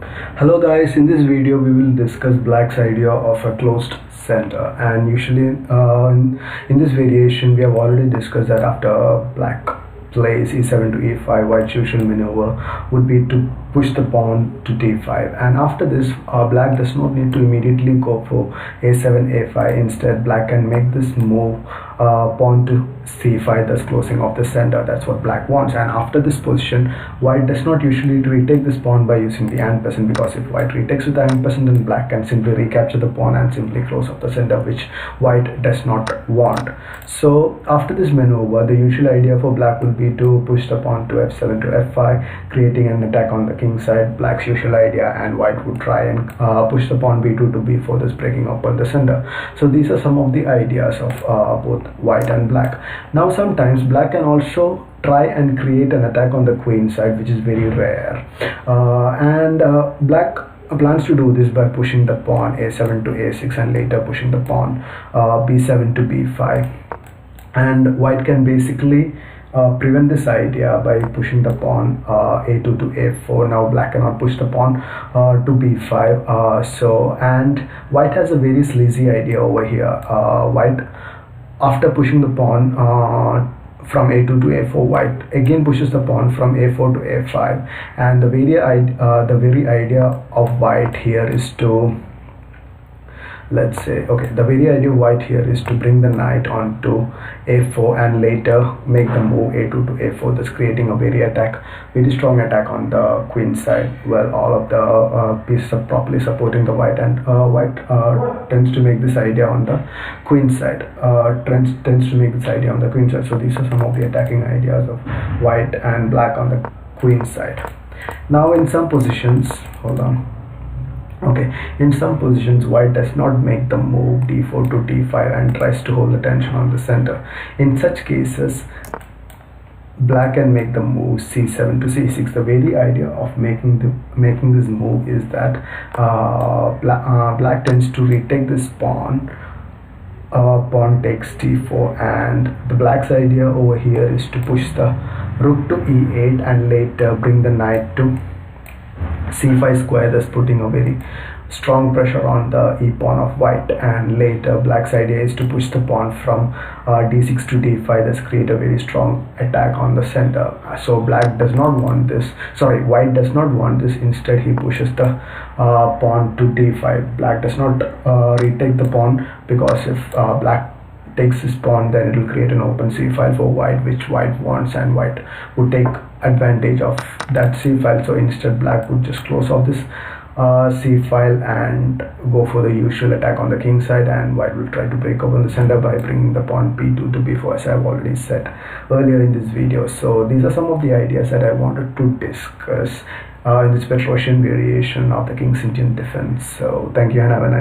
Hello guys, in this video we will discuss Black's idea of a closed center, and usually in this variation we have already discussed that after Black plays e7 to e5, White's usual maneuver would be to push the pawn to d5, and after this Black does not need to immediately go for a7 a5. Instead Black can make this move, pawn to c5, thus closing off the center. That's what Black wants. And after this position, White does not usually retake this pawn by using the ampersand, because if White retakes with the ampersand, then Black can simply recapture the pawn and simply close off the center, which White does not want. So after this maneuver, the usual idea for Black will be to push the pawn to f7 to f5, creating an attack on the king side, Black's usual idea, and White would try and push the pawn b2 to b4, thus breaking open the center. So these are some of the ideas of both White and Black. Now sometimes Black can also try and create an attack on the queen side, which is very rare, and Black plans to do this by pushing the pawn a7 to a6 and later pushing the pawn b7 to b5, and White can basically prevent this idea by pushing the pawn a2 to a4. Now Black cannot push the pawn to b5, and White has a very sleazy idea over here. White, after pushing the pawn from a2 to a4, White again pushes the pawn from a4 to a5, and the very idea of White here is to, let's say, the very idea of White here is to bring the knight onto a4 and later make the move a2 to a4, thus creating a very strong attack on the queen side. Well, all of the pieces are properly supporting the White, and White tends to make this idea on the queen side. So these are some of the attacking ideas of White and Black on the queen side. Now in some positions, in some positions, White does not make the move d4 to d5 and tries to hold the tension on the center. In such cases, Black can make the move c7 to c6. The very idea of making this move is that Black tends to retake this pawn. Pawn takes d4, and the Black's idea over here is to push the rook to e8 and later bring the knight to c5 square, thus putting a very strong pressure on the e-pawn of White, and later Black's idea is to push the pawn from d6 to d5, thus create a very strong attack on the center. So White does not want this. Instead he pushes the pawn to d5. Black does not retake the pawn, because if Black takes this pawn, then it will create an open c file for White, which White wants, and White would take advantage of that c file. So instead Black would just close off this c file and go for the usual attack on the king side, and White will try to break open the center by bringing the pawn b2 to b4, as I have already said earlier in this video. So these are some of the ideas that I wanted to discuss in this Petrosian variation of the King's Indian defense. So thank you and have a nice